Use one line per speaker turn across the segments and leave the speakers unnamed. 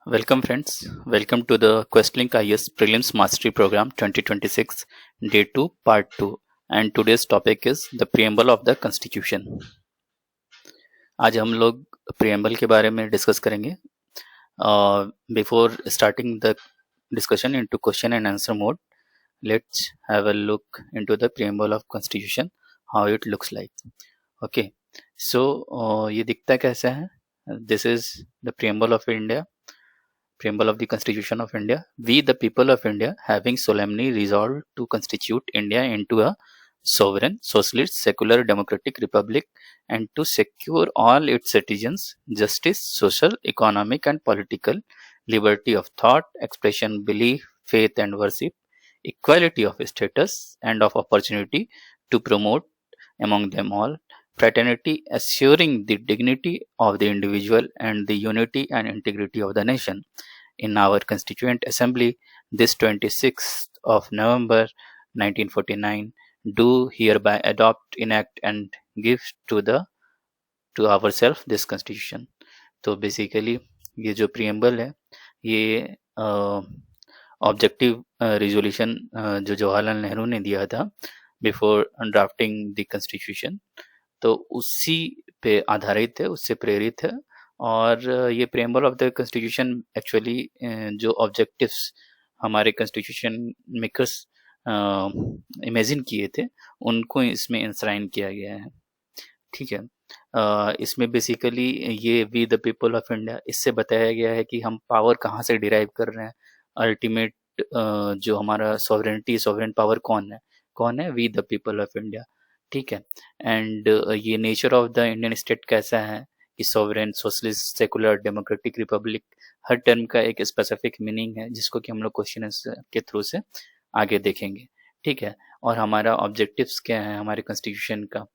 Welcome, friends. Welcome to the Questlink IS Prelims Mastery Program 2026, Day 2, Part 2. And today's topic is the Preamble of the Constitution. आज हम लोग preamble के बारे में discuss करेंगे. Before starting the discussion into question and answer mode, let's have a look into the preamble of Constitution, how it looks like. Okay, so ये दिखता कैसा है? This is the preamble of India. Preamble of the Constitution of India. We, the people of India, having solemnly resolved to constitute India into a sovereign, socialist, secular, democratic republic, and to secure all its citizens justice, social, economic, and political liberty of thought, expression, belief, faith, and worship, equality of status and of opportunity to promote among them all fraternity, assuring the dignity of the individual and the unity and integrity of the nation. In our Constituent Assembly, this 26th of November 1949, do hereby adopt, enact, and give to ourselves this Constitution. तो basically ये जो preamble है ये objective resolution जो जवाहरलाल नेहरू ने दिया था before drafting the constitution, तो उसी पे आधारित है, उससे प्रेरित है. और ये preamble of the constitution actually जो ऑब्जेक्टिव्स हमारे कॉन्स्टिट्यूशन मेकर्स इमेजिन किए थे उनको इसमें इंश्राइन किया गया है. ठीक है. इसमें बेसिकली ये we the people of India, इससे बताया गया है कि हम पावर कहाँ से डिराइव कर रहे हैं. अल्टीमेट जो हमारा सॉवरेन पावर कौन है? We the people of India. ठीक है. एंड ये nature of the Indian state कैसा है कि sovereign, socialist, secular, democratic republic, हर टर्म का एक स्पेसिफिक मीनिंग है जिसको कि हम लोग क्वेश्चन के थ्रू से आगे देखेंगे. ठीक है. और हमारा ऑब्जेक्टिव्स क्या है हमारे कॉन्स्टिट्यूशन का?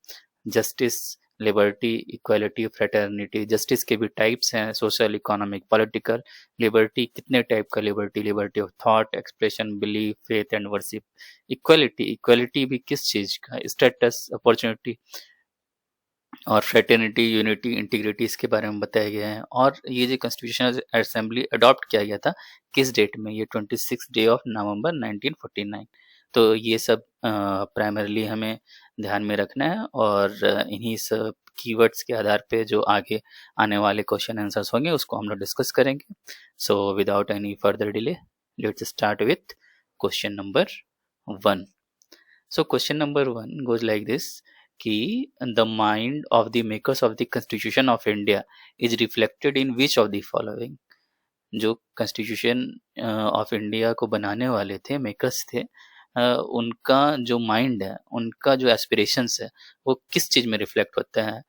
Justice, liberty, equality, fraternity. Justice के भी टाइप्स हैं, सोशल, इकोनॉमिक, पॉलिटिकल. लिबर्टी कितने टाइप का? Liberty of thought, expression, belief, faith and worship. Equality भी किस चीज का? Status, opportunity. और फ्रेटर्निटी, यूनिटी, इंटीग्रिटी, इसके बारे में बताया गया है. और ये जो कॉन्स्टिट्यूशनल असेंबली अडॉप्ट किया गया था किस डेट में? ये 26 डे ऑफ नवंबर 1949. तो ये सब प्राइमरली हमें ध्यान में रखना है और इन्हीं सब कीवर्ड्स के आधार पे जो आगे आने वाले क्वेश्चन आंसर्स होंगे उसको हम लोग डिस्कस करेंगे. So without any further delay let's start with question number 1. So question number 1 goes like this कि the mind of the makers of the constitution of India is reflected in which of the following. जो constitution of India को बनाने वाले थे, makers थे, उनका जो mind है, उनका जो एस्पिरेशंस है, वो किस चीज में रिफ्लेक्ट होता है?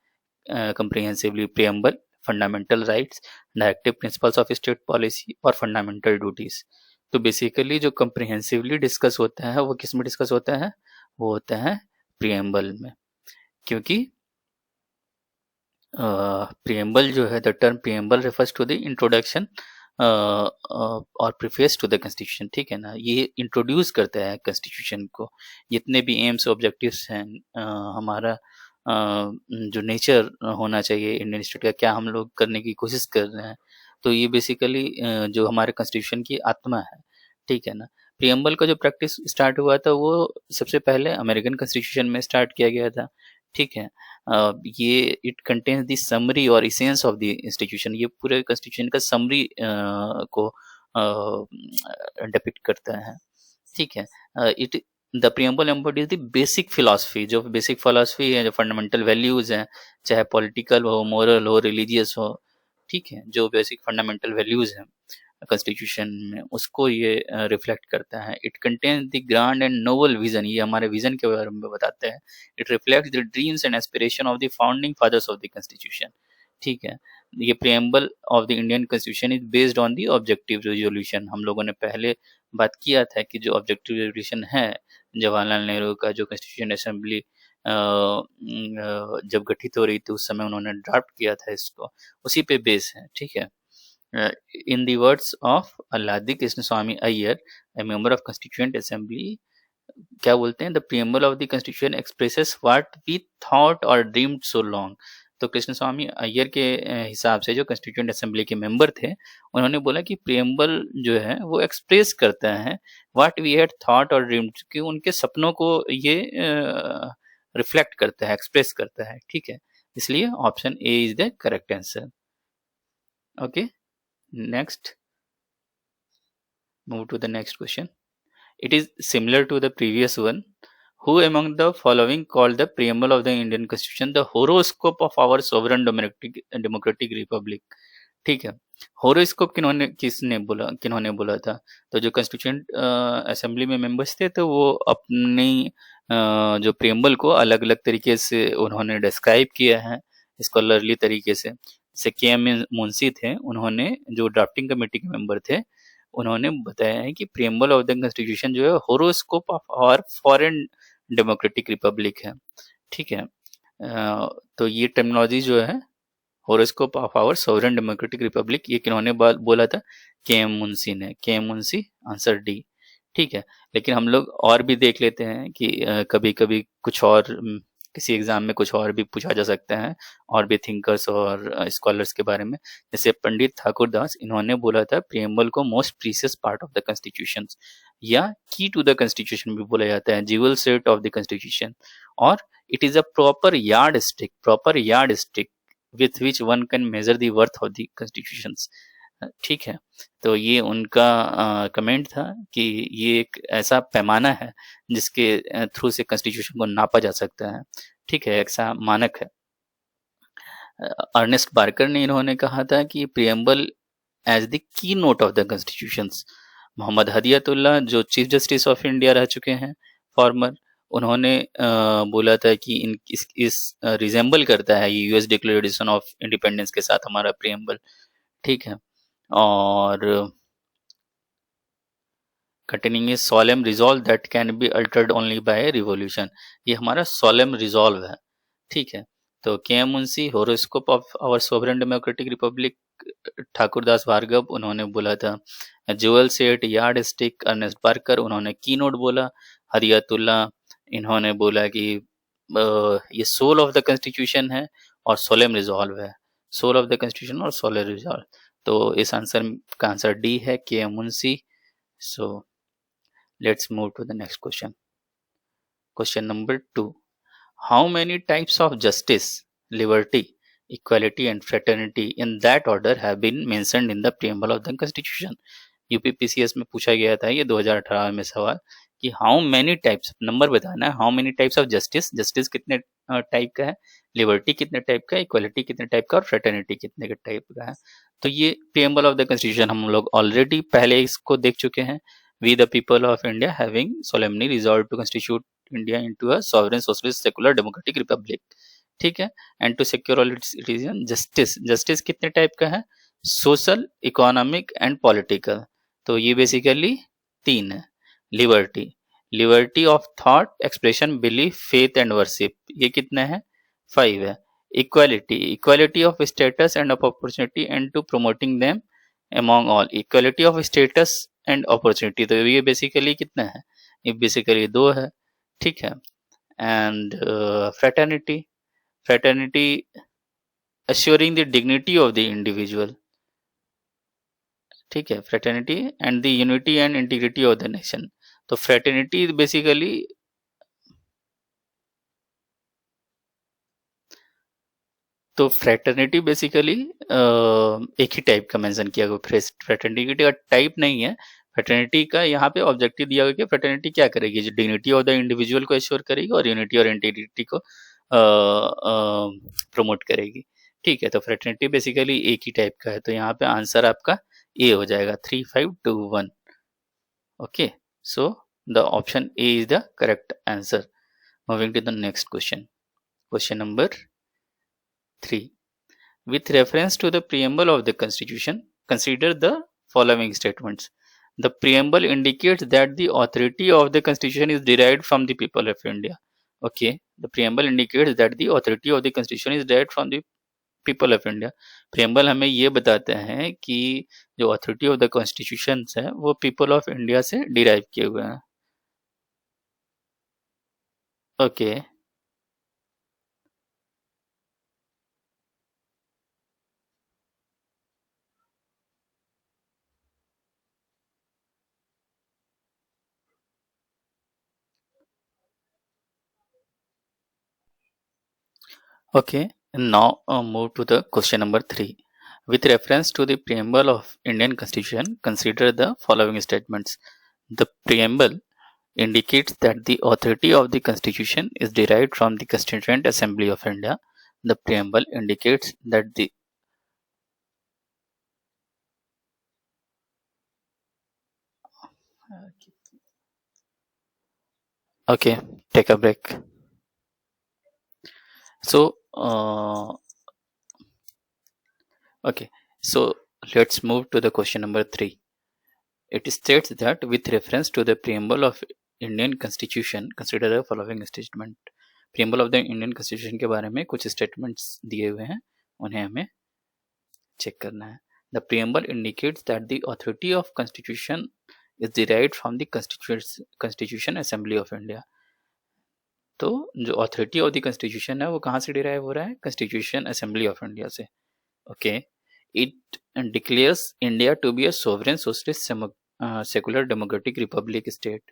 Comprehensively preamble, fundamental rights, directive principles of state policy और फंडामेंटल ड्यूटीज. तो बेसिकली जो कंप्रिहेंसिवली डिस्कस होता है वो किस में डिस्कस होता है? वो होता है प्रियम्बल में. क्योंकि प्रियम्बल जो है, the term preamble refers to the introduction और प्रीफेस टू द कॉन्स्टिट्यूशन. ठीक है ना. ये इंट्रोड्यूस करता है कॉन्स्टिट्यूशन को. जितने भी एम्स ऑब्जेक्टिव्स हैं, हमारा जो नेचर होना चाहिए इंडियन स्टेट का, क्या हम लोग करने की कोशिश कर रहे हैं, तो ये बेसिकली जो हमारे कॉन्स्टिट्यूशन की आत्मा है. ठीक है ना. प्रियम्बल का जो प्रैक्टिस स्टार्ट हुआ था वो सबसे पहले अमेरिकन कॉन्स्टिट्यूशन में स्टार्ट किया गया था. ठीक है. ये इट कंटेन्स द समरी और इसेंस ऑफ द इंस्टीट्यूशन. ये पूरे कॉन्स्टिट्यूशन का समरी को डिपिक्ट करता है. ठीक है. It the preamble embodies the basic philosophy. जो बेसिक फिलॉसफी है, जो फंडामेंटल वैल्यूज हैं, चाहे पॉलिटिकल हो, मोरल हो, रिलीजियस हो, ठीक है, जो बेसिक फंडामेंटल वैल्यूज हैं कॉन्स्टिट्यूशन में, उसको ये रिफ्लेक्ट करता है. It contains the grand and noble vision. ये हमारे विजन के बारे में बताते हैं. It reflects the dreams and aspiration of the founding fathers of the constitution. ठीक है. ये preamble of the Indian constitution is based on the objective resolution. हम लोगों ने पहले बात किया था कि जो ऑब्जेक्टिव रेजोल्यूशन है जवाहरलाल नेहरू का, जो कॉन्स्टिट्यूशन असेंबली जब गठित हो रही थी उस समय उन्होंने ड्राफ्ट किया था इसको, उसी पे बेस है. ठीक है. In the words of Alladi Krishna Swamy Iyer, a member of Constituent Assembly, क्या बोलते हैं? The preamble of the Constitution expresses what we thought or dreamed so long. तो कृष्ण स्वामी अय्यर के हिसाब से जो कॉन्स्टिट्यूएंट असेंबली के मेंबर थे, उन्होंने बोला कि प्रियम्बल जो है वो एक्सप्रेस करता है व्हाट वी हैड थॉट और ड्रीम्ड, कि उनके सपनों को ये रिफ्लेक्ट करता है, एक्सप्रेस करता है, ठीक है। इसलिए option A is the correct answer. Okay, next, move to the next question. It is similar to the previous one. Who among the following called the preamble of the Indian Constitution the horoscope of our sovereign democratic republic? ठीक है, horoscope किन्होंने बोला था? तो जो constituent assembly में members थे, तो वो अपनी जो प्रियम्बल को अलग अलग तरीके से उन्होंने डिस्क्राइब किया है, स्कॉलरली तरीके से। जैसे के एम मुंशी थे, उन्होंने जो ड्राफ्टिंग कमेटी के मेंबर थे, उन्होंने बताया है कि प्रियम्बल ऑफ द कॉन्स्टिट्यूशन जो है horoscope of our foreign democratic republic है, ठीक है। तो ये टर्मिनोलॉजी जो है horoscope of our sovereign democratic republic, ये किन्होंने बोला था? के एम मुंशी ने। के एम मुंशी, आंसर डी, ठीक है। लेकिन हम लोग और भी देख लेते हैं कि कभी कभी कुछ और किसी एग्जाम में कुछ और भी पूछा जा सकता है, और भी थिंकर्स और स्कॉलर्स के बारे में। जैसे पंडित ठाकुर दास, इन्होंने बोला था प्रियम्बल को most precious part of the constitution, या की टू द कॉन्स्टिट्यूशन भी बोला जाता है, jewel set of the constitution, और it is a proper yardstick with which one can measure the worth of the constitution, ठीक है। तो ये उनका कमेंट था कि ये एक ऐसा पैमाना है जिसके थ्रू से कॉन्स्टिट्यूशन को नापा जा सकता है, ठीक है, ऐसा मानक है। अर्नेस्ट बार्कर ने इन्होंने कहा था कि preamble as the keynote of the constitutions. Mohammad Hidayatullah, जो चीफ जस्टिस ऑफ इंडिया रह चुके हैं, फॉर्मर, उन्होंने बोला था कि इस रिजेंबल करता है ये यूएस डिक्लेरेशन ऑफ इंडिपेंडेंस के साथ हमारा प्रियम्बल, ठीक है। और containing a solemn resolve that can be altered only by a revolution, ये हमारा solemn resolve है, ठीक है। तो K M Munshi, horoscope of our sovereign democratic republic, Thakurdas Bhargava, उन्होंने बोला था jewel set, yard stick, Ernest Barker, उन्होंने की नोट बोला, हदियतुल्लाह, इन्होंने बोला कि ये सोल ऑफ द कॉन्स्टिट्यूशन है और सोलेम रिजॉल्व है, सोल ऑफ द कॉन्स्टिट्यूशन और सोलर रिजॉल्व। तो इस आंसर का आंसर डी है, K M Munshi. So let's move to the next question. Question number 2. How many types of justice, liberty, equality and fraternity in that order have been mentioned in the preamble of the constitution? UPPCS में पूछा गया था ये 2018 में सवाल कि how many types, number बताना है, how many types of justice, justice कितने टाइप का है, लिबर्टी कितने टाइप का है, इक्वालिटी कितने टाइप का, और फ्रेटर्निटी कितने के टाइप का है। तो ये प्रियम्बल ऑफ द कॉन्स्टिट्यूशन हम लोग ऑलरेडी पहले इसको देख चुके हैं। We the people of India having solemnly resolved to constitute India into a sovereign socialist secular democratic republic, ठीक है, and to secure all its citizens justice, justice कितने टाइप का है, सोशल, इकोनॉमिक एंड पॉलिटिकल, तो ये basically 3 है। Liberty, liberty of thought, expression, belief, faith and worship, ये कितने हैं, 5 है। Equality, equality of status and of opportunity and to promoting them among all, equality of status and opportunity, तो ये basically कितना है, ये बेसिकली 2 है, ठीक है। And fraternity, fraternity assuring the dignity of the individual, ठीक है, fraternity and the unity and integrity of the nation. तो फ्रेटर्निटी बेसिकली एक ही टाइप का मेंशन किया गया, फ्रेटर्निटी का टाइप नहीं है। फ्रेटर्निटी का यहाँ पे ऑब्जेक्टिव दिया गया कि फ्रेटर्निटी क्या करेगी, जो डिग्निटी ऑफ द इंडिविजुअल को एश्योर करेगी और यूनिटी और इंटीग्रिटी को प्रमोट करेगी, ठीक है। तो फ्रेटर्निटी बेसिकली एक ही टाइप का है, तो यहाँ पे आंसर आपका ए हो जाएगा, 3, 5, 2, 1। Okay, so the option A is the correct answer. Moving to the next question, question number 3. With reference to the preamble of the Constitution, consider the following statements. The preamble indicates that the authority of the Constitution is derived from the people of India. Okay, the preamble indicates that the authority of the Constitution is derived from the people of India. Preamble हमें ये बताते हैं कि जो authority of the Constitution है वो people of India से derive किए हुए हैं। Okay. Okay, now move to the question number 3. With reference to the preamble of Indian Constitution, consider the following statements. The preamble indicates that the authority of the Constitution is derived from the Constituent Assembly of India. The preamble indicates that the okay, take a break. So, okay, so let's move to the question number 3. It states that with reference to the preamble of Indian Constitution, consider the following statement. preamble of the Indian Constitution के बारे में कुछ statements दिए हुए हैं, उन्हें हमें check करना है. The preamble indicates that the authority of Constitution is derived from the Constitution Assembly of India. तो जो authority of the Constitution है वो कहाँ से derive हो रहा है? Constitution Assembly of India से. Okay. It declares India to be a sovereign socialist secular democratic republic state.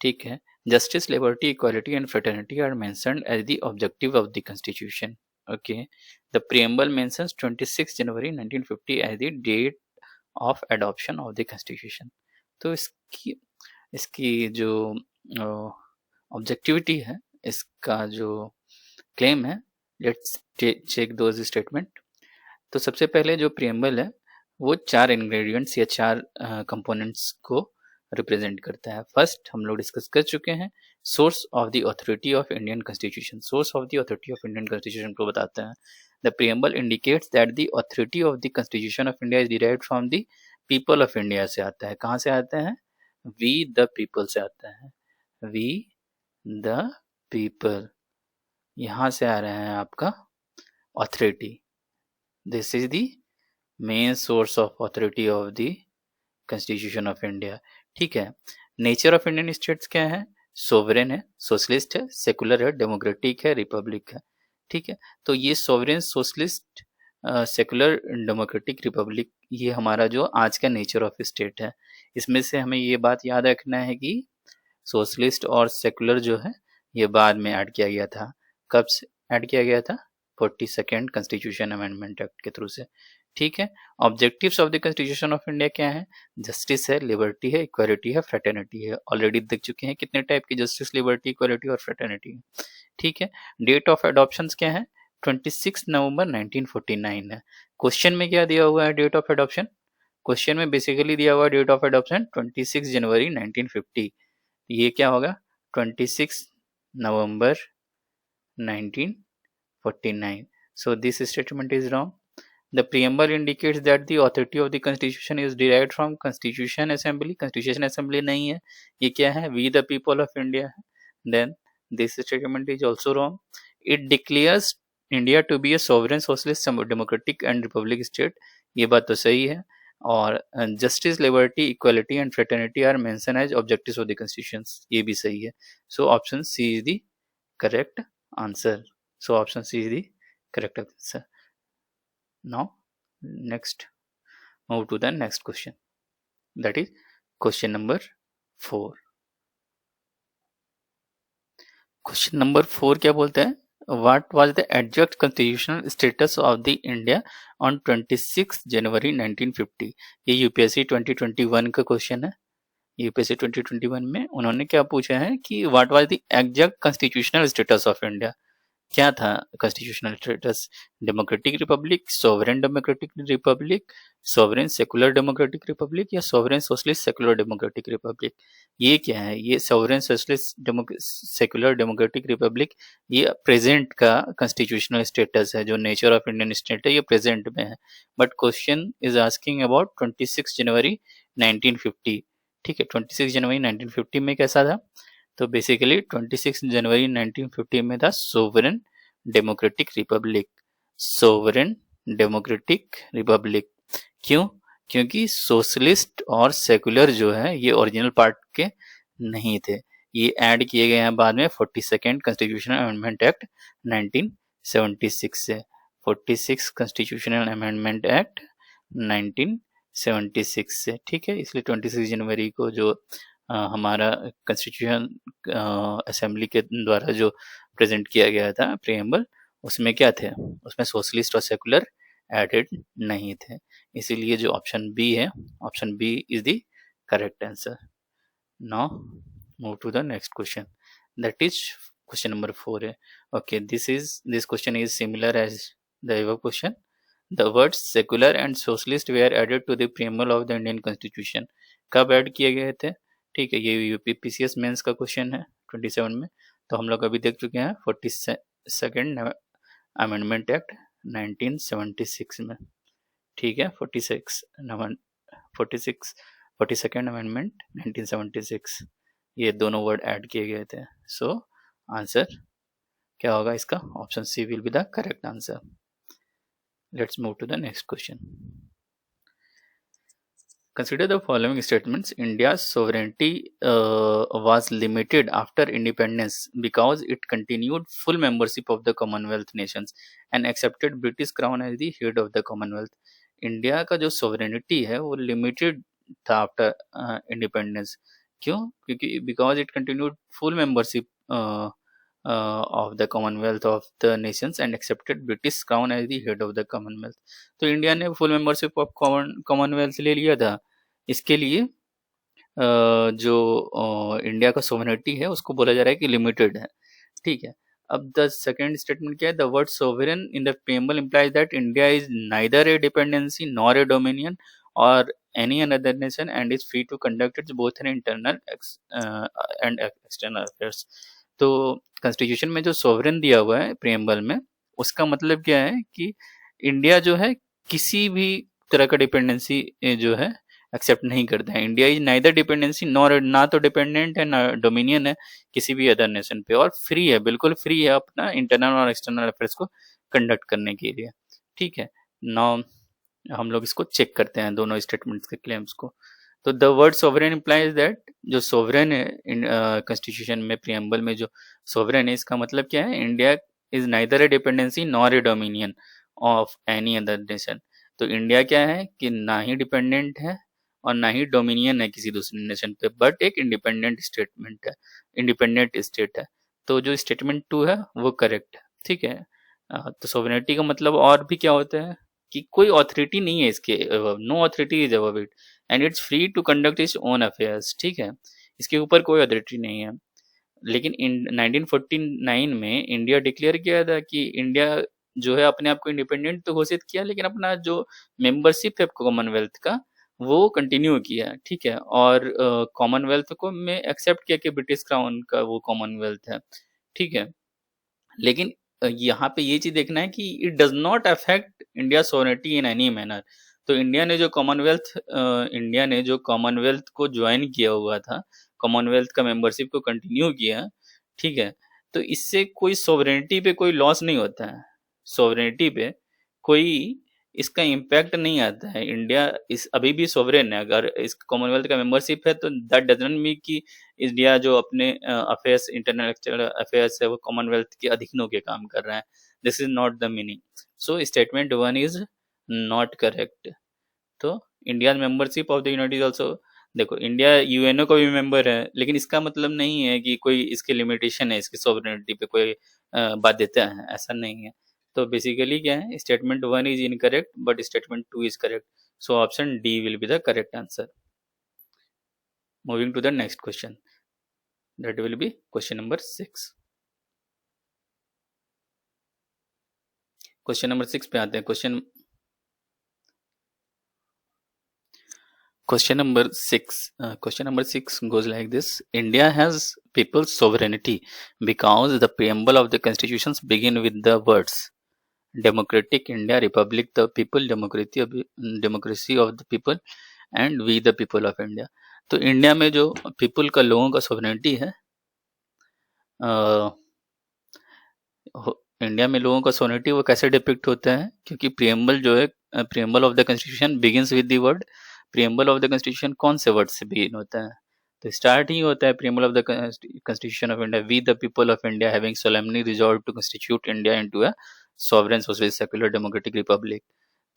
ठीक है. Justice, liberty, equality and fraternity are mentioned as the objective of the constitution. Okay. The preamble mentions 26 January 1950 as the date of adoption of the constitution. तो इसकी जो objectivity है, इसका जो claim है, let's check those statement. तो सबसे पहले जो प्रियम्बल है वो 4 इंग्रेडिएंट्स या 4 कंपोनेंट्स को रिप्रेजेंट करता है. फर्स्ट हम लोग डिस्कस कर चुके हैं, source of the authority of Indian constitution. Source of the authority of Indian constitution को बताता है. The preamble indicates that the authority of the constitution of India is derived from the people of India से आता है. कहाँ से आता है? वी द पीपल से आता है. वी द पीपल, यहाँ से आ रहा है आपका authority. This is the main source of authority of the Constitution of India. ठीक है. नेचर ऑफ इंडियन स्टेट्स क्या है? सोवरेन है, सोशलिस्ट है, सेकुलर है, डेमोक्रेटिक है, रिपब्लिक है. ठीक है. तो ये sovereign, socialist, secular, democratic, republic, ये हमारा जो आज का नेचर ऑफ स्टेट है. इसमें से हमें ये बात याद रखना है कि सोशलिस्ट और सेकुलर जो है ये बाद में ऐड किया गया था. कब ऐड किया गया था? 42nd कॉन्स्टिट्यूशन अमेंडमेंट एक्ट के थ्रू से. ठीक है. Objectives of the constitution of India क्या है? जस्टिस है, लिबर्टी है, इक्वालिटी है, फ्रेटर्निटी है. ऑलरेडी देख चुके हैं कितने टाइप की जस्टिस, लिबर्टी, इक्वालिटी और फ्रेटर्निटी है. ठीक है. डेट ऑफ एडॉप्शन क्या है? 26 नवंबर 1949 है. क्वेश्चन में क्या दिया हुआ है डेट ऑफ एडॉप्शन? क्वेश्चन में बेसिकली दिया हुआ डेट ऑफ एडॉप्शन 26 जनवरी 1950. ये क्या होगा? 26 नवंबर 1949. So this statement is wrong. The preamble indicates that the authority of the constitution is derived from Constitution Assembly. Constitution Assembly नहीं है, ये क्या है? We the people of India. Then this statement is also wrong. It declares India to be a sovereign, socialist, democratic and republic state. ये बात तो सही है. और justice, liberty, equality and fraternity are mentioned as objectives of the constitution. ये भी सही है. So option C is the correct answer. So option C is the correct answer. Now next, move to the next question. That is question number 4. Question number 4 क्या बोलते हैं? What was the exact constitutional status of the India on 26 जनवरी 1950? ये UPSC 2021 का question है. UPSC 2021 में उन्होंने क्या पूछा है कि what was the exact constitutional status of India. क्या था constitutional status? Democratic republic, sovereign democratic republic, sovereign secular democratic republic या sovereign socialist secular democratic republic. ये क्या है? ये sovereign socialist secular democratic republic ये प्रेजेंट का कॉन्स्टिट्यूशनल स्टेटस है. जो नेचर ऑफ इंडियन स्टेट है ये प्रेजेंट में है. But question is asking about 26 जनवरी 1950. ठीक है. 26 जनवरी 1950 में कैसा था? तो बेसिकली 26 जनवरी 1950 में था sovereign democratic republic. Sovereign democratic Republic. क्यों? क्योंकि सोशलिस्ट और सेकुलर जो है ये ओरिजिनल पार्ट के नहीं थे. ये ऐड किए गए हैं बाद में 42nd कॉन्स्टिट्यूशनल अमेंडमेंट एक्ट 1976 से. 46 कॉन्स्टिट्यूशनल अमेंडमेंट एक्ट 1976 से. ठीक है. इसलिए 26 जनवरी को जो हमारा कॉन्स्टिट्यूशन असेंबली के द्वारा जो प्रेजेंट किया गया था प्रीएम्बल, उसमें क्या थे, उसमें सोशलिस्ट और सेकुलर एडेड नहीं थे, इसीलिए जो ऑप्शन बी है, option B is the correct answer. Now move to the next question, that is question number 4 है। Okay, this question is similar as the above question. The words secular and socialist were added to the preamble of the Indian Constitution। कब add किए गए थे? ठीक है, ये UPPCS mains का question है 27 में। तो हम लोग अभी देख चुके हैं 42nd अमेंडमेंट एक्ट 1976 में। ठीक है, 42nd अमेंडमेंट 1976, ये दोनों वर्ड ऐड किए गए थे। सो आंसर क्या होगा इसका? Option C will be the correct answer. Let's move to the next question. Consider the following statements. India's sovereignty was limited after independence because it continued full membership of the Commonwealth nations and accepted British Crown as the head of the Commonwealth. India का जो sovereignty है वो limited था after independence। क्यों? क्योंकि because it continued full membership of the Commonwealth of the nations and accepted British Crown as the head of the Commonwealth। तो India ने full membership of Commonwealth ले लिया था। इसके लिए जो इंडिया का सोवरेनिटी है उसको बोला जा रहा है कि लिमिटेड है। ठीक है, अब द सेकेंड स्टेटमेंट क्या है? The word sovereign in the preamble implies that India is neither A dependency nor a dominion और any another nation and is free to conduct its both an internal and external affairs। तो constitution में जो sovereign दिया हुआ है preamble में, उसका मतलब क्या है कि इंडिया जो है किसी भी तरह का डिपेंडेंसी जो है एक्सेप्ट नहीं करता है। India is neither dependency nor, ना तो डिपेंडेंट है ना डोमिनियन है किसी भी अदर नेशन पे, और फ्री है, बिल्कुल फ्री है अपना इंटरनल और एक्सटर्नल अफेयर्स को कंडक्ट करने के लिए। ठीक है, नाउ हम लोग इसको चेक करते हैं दोनों स्टेटमेंट्स के क्लेम्स को। तो the word sovereign implies that, जो सोवरेन है कॉन्स्टिट्यूशन में प्रीएम्बल में जो सोवरेन है, इसका मतलब क्या है? India is neither A dependency nor a dominion of any other nation. तो इंडिया क्या है कि ना ही डिपेंडेंट है और ना ही डोमिनियन है किसी दूसरे नेशन पे, बट एक इंडिपेंडेंट स्टेटमेंट है, इंडिपेंडेंट स्टेट है। तो जो स्टेटमेंट 2 है वो करेक्ट है। ठीक है, तो सोवरेनिटी का मतलब और भी क्या होता है कि कोई ऑथोरिटी नहीं है इसके, no authority is above it and it's free to conduct its own affairs. ठीक है, इसके ऊपर कोई अथॉरिटी नहीं है। लेकिन इन 1949 में इंडिया डिक्लेयर किया था कि इंडिया जो है अपने आप को इंडिपेंडेंट तो घोषित किया, लेकिन अपना जो मेंबरशिप है कॉमनवेल्थ का वो कंटिन्यू किया। ठीक है, और कॉमनवेल्थ को में एक्सेप्ट किया कि ब्रिटिश क्राउन का वो कॉमनवेल्थ है। ठीक है, लेकिन यहाँ पे ये चीज देखना है कि it does not affect India sovereignty in any manner. तो इंडिया ने जो कॉमनवेल्थ को ज्वाइन किया हुआ था, कॉमनवेल्थ का मेंबरशिप को कंटिन्यू किया। ठीक है, तो इससे कोई सोवरेनिटी पे कोई लॉस नहीं होता है, सोवरेनिटी पे कोई इसका इम्पैक्ट नहीं आता है। इंडिया इस अभी भी सोवरेन है। अगर इस कॉमनवेल्थ का मेंबरशिप है तो दैट डजंट मीन कि इंडिया जो अपने अफेयर्स, इंटरनल एक्सटर्नल अफेयर्स है, वो कॉमनवेल्थ के अधीन होकर काम कर रहा है। This is not the meaning. So statement 1 is not correct. तो India membership of the united also, देखो इंडिया यूएनओ का भी मेंबर है, लेकिन इसका मतलब नहीं है कि कोई इसके लिमिटेशन है, इसकी सोवरेनिटी पे कोई बाध्यता है, ऐसा नहीं है। तो बेसिकली क्या है, statement 1 is incorrect but statement 2 is correct. So option D will be the correct answer. Moving to the next question, that will be question number 6। Question number 6 पे आते हैं। Question number 6 goes like this: India has people's sovereignty because the preamble of the constitutions begin with the words democratic India, republic the people, democracy of the people and we the people of India। तो India में जो people का, लोगों का sovereignty है, India में लोगों का सोवरेनिटी वो कैसे डिपिक्ट होता है? क्योंकि प्रीएम्बल जो है, preamble of the constitution begins with the word, preamble of the constitution कौन से वर्ड से बिगिन होता है? तो स्टार्ट ही होता है preamble of the constitution of India, we the people of India having solemnly resolve to constitute India into a sovereign socialist secular democratic republic.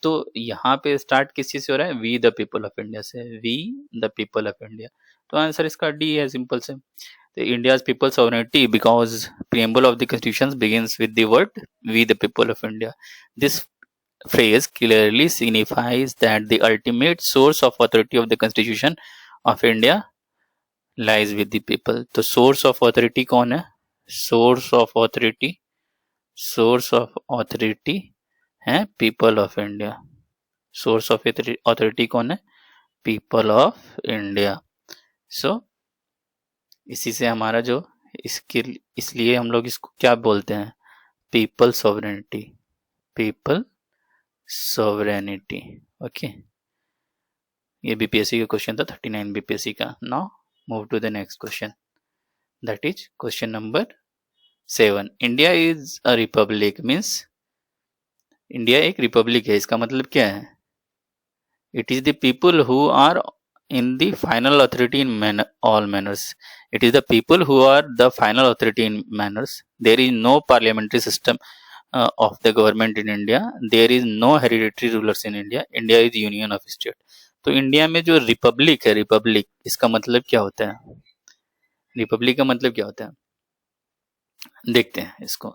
तो यहाँ पे स्टार्ट किस चीज से हो रहा है? We the people of India से, we the people of India. तो आंसर इसका डी है, सिंपल से। India's people sovereignty because preamble of the constitution begins with the word we the people of India. This phrase clearly signifies that the ultimate source of authority of the constitution of India lies with the people. तो source of authority कौन है? source of authority है people of India. source of authority कौन है? people of India. so इसी से हमारा जो इसके इसलिए हम लोग इसको क्या बोलते हैं? people sovereignty. people sovereignty. Okay, ये बीपीएससी का क्वेश्चन था, 39 बीपीएससी का. Now move to the next question, that is question number 7. India is a republic means India एक रिपब्लिक है, इसका मतलब क्या है? It is the people who are in the final authority in all manners. It is the people who are the final authority in manners. There is no parliamentary system of the government in India. There is no hereditary rulers in India. India is union of state. तो India में जो Republic है, Republic इसका मतलब क्या होता है? Republic का मतलब क्या होता है? देखते हैं इसको.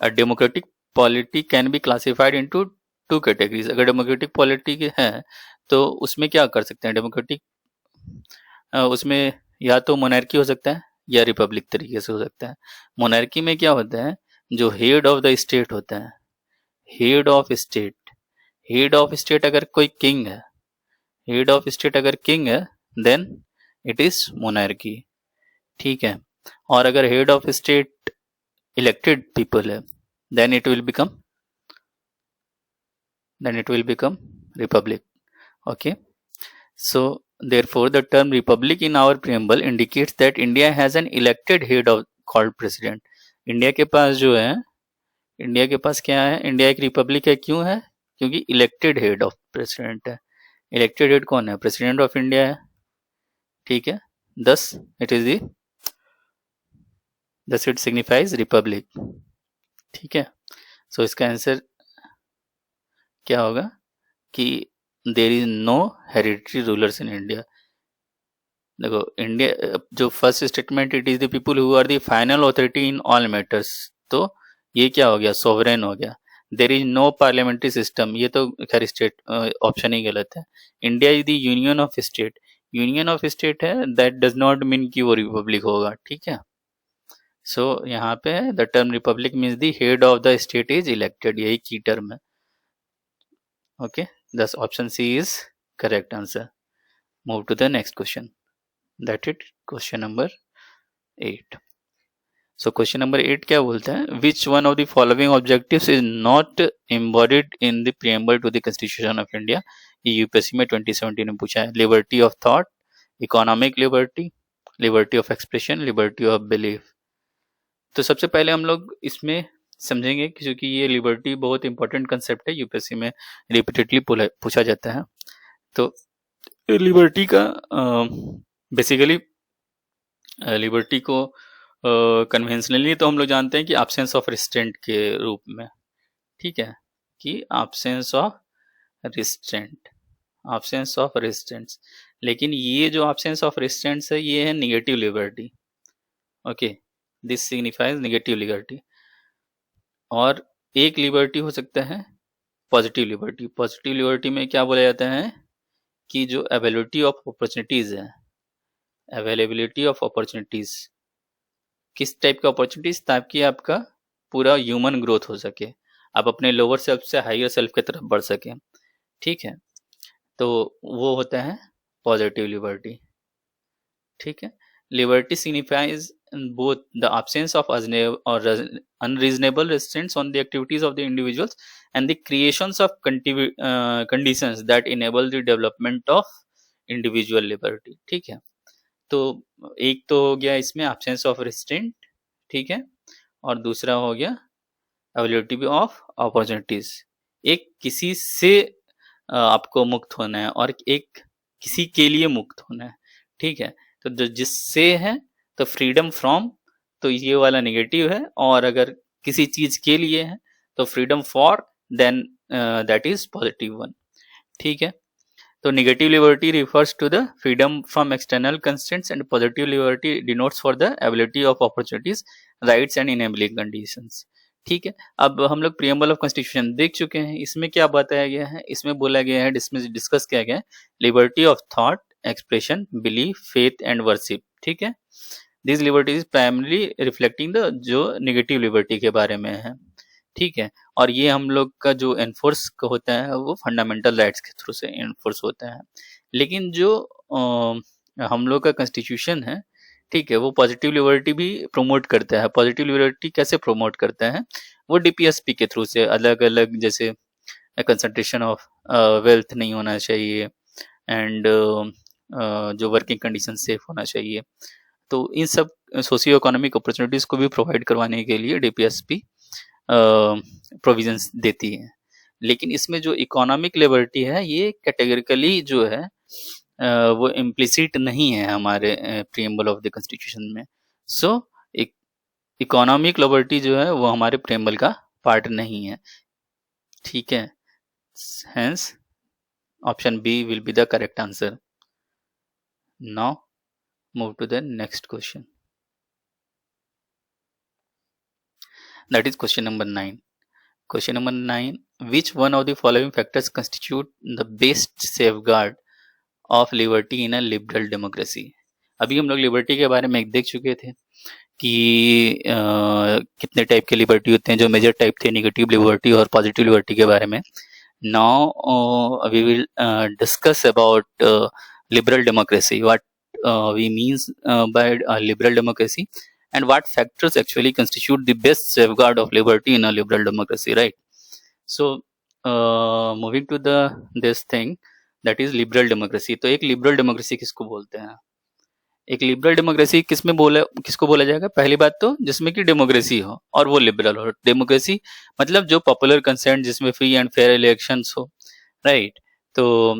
A democratic polity can be classified into 2 categories. अगर डेमोक्रेटिक पॉलिटी है तो उसमें क्या कर सकते हैं? डेमोक्रेटिक उसमें या तो मोनार्की हो सकता है या रिपब्लिक तरीके से हो सकता है. मोनार्की में क्या होता है? जो हेड ऑफ द स्टेट होता है, हेड ऑफ स्टेट अगर कोई किंग है, हेड ऑफ स्टेट अगर किंग है देन इट इज मोनार्की. ठीक है. और अगर head of state elected people है then it will become republic. Okay, so therefore the term republic in our preamble indicates that India has an elected head of called president. India के पास जो है, India के पास क्या है? India एक republic है. क्यों है? क्योंकि इलेक्टेड हेड ऑफ प्रेसिडेंट है. इलेक्टेड हेड कौन है? प्रेसिडेंट ऑफ इंडिया है. ठीक है. thus it signifies republic. ठीक है. so इसका आंसर क्या होगा कि there is no hereditary rulers in India. देखो इंडिया जो first statement, it is the people who are the final authority in all matters, तो ये क्या हो गया? सोवरेन हो गया. There is no parliamentary system, ये तो खैर स्टेट ऑप्शन ही गलत है. India is the union of state. Union of state है, दैट डज नॉट मीन कि वो रिपब्लिक होगा. ठीक है. सो यहाँ पे the term Republic means the head of the state is elected, यही की टर्म है. Okay, thus option C is correct answer. Move to the next question, that is question number 8. so question number 8 क्या बोलता है? which one of the following objectives is not embodied in the preamble to the constitution of India? ये UPSC में 2017 में पूछा है. Liberty of thought, economic liberty, liberty of expression, liberty of belief. तो सबसे पहले हम लोग इसमें समझेंगे क्योंकि ये लिबर्टी बहुत इंपॉर्टेंट कंसेप्ट है, यूपीएससी में रिपीटेडली पूछा जाता है. तो लिबर्टी का बेसिकली लिबर्टी को कन्वेंशनली तो हम लोग जानते हैं कि एब्सेंस ऑफ रिस्ट्रेंट के रूप में. ठीक है, कि एब्सेंस ऑफ रिस्ट्रेंट्स. लेकिन ये जो एब्सेंस ऑफ रिस्ट्रेंट्स है ये है negative liberty. Okay, this signifies negative liberty. और एक लिबर्टी हो सकता है पॉजिटिव लिबर्टी. पॉजिटिव लिबर्टी में क्या बोला जाता है कि जो अवेलेबिलिटी ऑफ अपॉर्चुनिटीज है, अवेलेबिलिटी ऑफ अपॉर्चुनिटीज, किस टाइप का अपॉर्चुनिटीज? ताकि आपका पूरा ह्यूमन ग्रोथ हो सके, आप अपने लोअर सेल्फ से हायर सेल्फ की तरफ बढ़ सके. ठीक है, तो वो होता है पॉजिटिव लिबर्टी. ठीक है. Liberty signifies both the absence of unreasonable restraints on the activities of the individuals and the creations of conditions that enable the development of individual liberty. ठीक है. तो एक तो हो गया इसमें absence of restraint. ठीक है. और दूसरा हो गया availability of opportunities. एक किसी से आपको मुक्त होना है और एक किसी के लिए मुक्त होना है. ठीक है. तो जो जिससे है तो फ्रीडम फ्रॉम, तो ये वाला नेगेटिव है. और अगर किसी चीज के लिए है तो freedom for, then that is positive one. ठीक है. तो negative liberty refers to the freedom from external constraints and positive liberty denotes for the ability of opportunities, rights and enabling conditions. ठीक है, अब हम लोग प्रीएम्बल ऑफ कॉन्स्टिट्यूशन देख चुके हैं। इसमें क्या बताया गया है, इसमें बोला गया है, इसमें डिस्कस किया गया है liberty of thought, expression, belief, faith and worship. ठीक है, this liberty is primarily reflecting the जो नेगेटिव लिबर्टी के बारे में है। ठीक है, और ये हम लोग का जो एनफोर्स होता है वो फंडामेंटल राइट्स के थ्रू से एनफोर्स होता है। लेकिन जो हम लोग का कॉन्स्टिट्यूशन है, ठीक है, वो पॉजिटिव लिबर्टी भी प्रमोट करता है। पॉजिटिव लिबर्टी कैसे प्रमोट करता है, वो डीपीएसपी के थ्रू से अलग अलग, जैसे कंसंट्रेशन ऑफ वेल्थ नहीं होना चाहिए एंड जो वर्किंग कंडीशन सेफ होना चाहिए। तो इन सब सोशियो इकोनॉमिक अपॉर्चुनिटीज को भी प्रोवाइड करवाने के लिए डीपीएसपी प्रोविजंस देती है। लेकिन इसमें जो इकोनॉमिक लिबर्टी है ये कैटेगरिकली जो है वो इम्प्लिसिट नहीं है हमारे प्रीएम्बल ऑफ द कॉन्स्टिट्यूशन में। सो इकोनॉमिक लिबर्टी जो है वो हमारे प्रीएम्बल का पार्ट नहीं है। ठीक है, hence option B will be the correct answer. Now move to the next question, that is question number 9. Question number 9, which one of the following factors constitute the best safeguard of liberty in a liberal democracy? अभी हम लोग liberty के बारे में देख चुके थे कि कितने टाइप के लिबर्टी होते हैं, जो मेजर टाइप थे नेगेटिव लिबर्टी और पॉजिटिव लिबर्टी के बारे में। Now we will discuss about liberal democracy, what we means by liberal democracy and what factors actually constitute the best safeguard of liberty in a liberal democracy, right? So moving to this thing, that is liberal democracy. तो एक liberal democracy किसको बोलते हैं? एक liberal democracy किसको बोला जाएगा? पहली बात तो जिसमें कि डेमोक्रेसी हो और वो लिबरल हो। डेमोक्रेसी मतलब जो पॉपुलर कंसेंट, जिसमें फ्री एंड फेयर इलेक्शंस हो, राइट? तो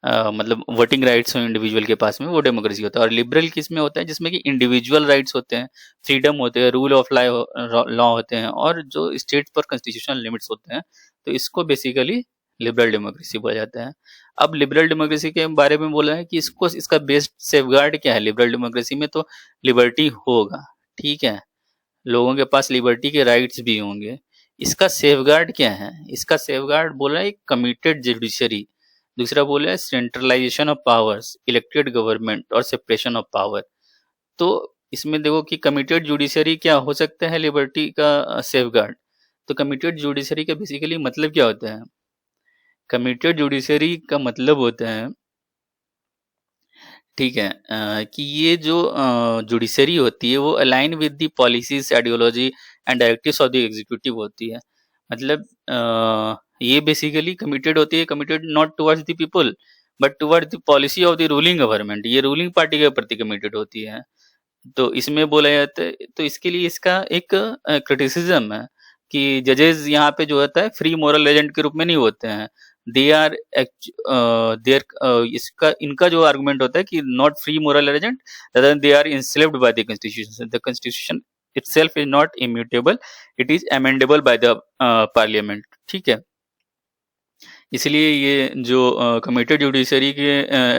मतलब वोटिंग राइट्स हो इंडिविजुअल के पास में, वो डेमोक्रेसी होता है। और लिबरल किस में होता है, जिसमें कि इंडिविजुअल राइट्स होते हैं, फ्रीडम होते हैं, रूल ऑफ लॉ होते हैं, और जो स्टेट पर कॉन्स्टिट्यूशनल लिमिट्स होते हैं। तो इसको बेसिकली लिबरल डेमोक्रेसी बोला जाता है। अब लिबरल डेमोक्रेसी के बारे में बोला है कि इसका बेस्ट सेफगार्ड क्या है। लिबरल डेमोक्रेसी में तो लिबर्टी होगा, ठीक है, लोगों के पास लिबर्टी के राइट्स भी होंगे। इसका सेफगार्ड क्या है? इसका सेफगार्ड बोला है कमिटेड जुडिशरी, दूसरा बोला है centralization of powers, elected government और सेपरेशन ऑफ पावर। तो इसमें देखो कि कमिटेड जुडिशरी क्या हो सकता है लिबर्टी का सेफगार्ड। तो कमिटेड जुडिशरी का बेसिकली मतलब क्या होता है? कमिटेड जुडिशरी का मतलब होता है, ठीक है, कि ये जो जुडिशरी होती है वो align with the policies, ideology and directives of the executive होती है। मतलब ये बेसिकली कमिटेड होती है, committed not towards the people but towards the policy of the ruling government. ये रूलिंग पार्टी के प्रति कमिटेड होती है। तो इसमें बोला जाता है, तो इसके लिए इसका एक क्रिटिसिज्म है कि जजेस यहाँ पे जो होता है फ्री मोरल एजेंट के रूप में नहीं होते हैं। दे आर इनका जो आर्गुमेंट होता है कि not free moral agent, they are enslaved by the constitution. The constitution itself is not immutable, it is amendable by the parliament। ठीक है, इसलिए ये जो कमिटेड जुडिशरी के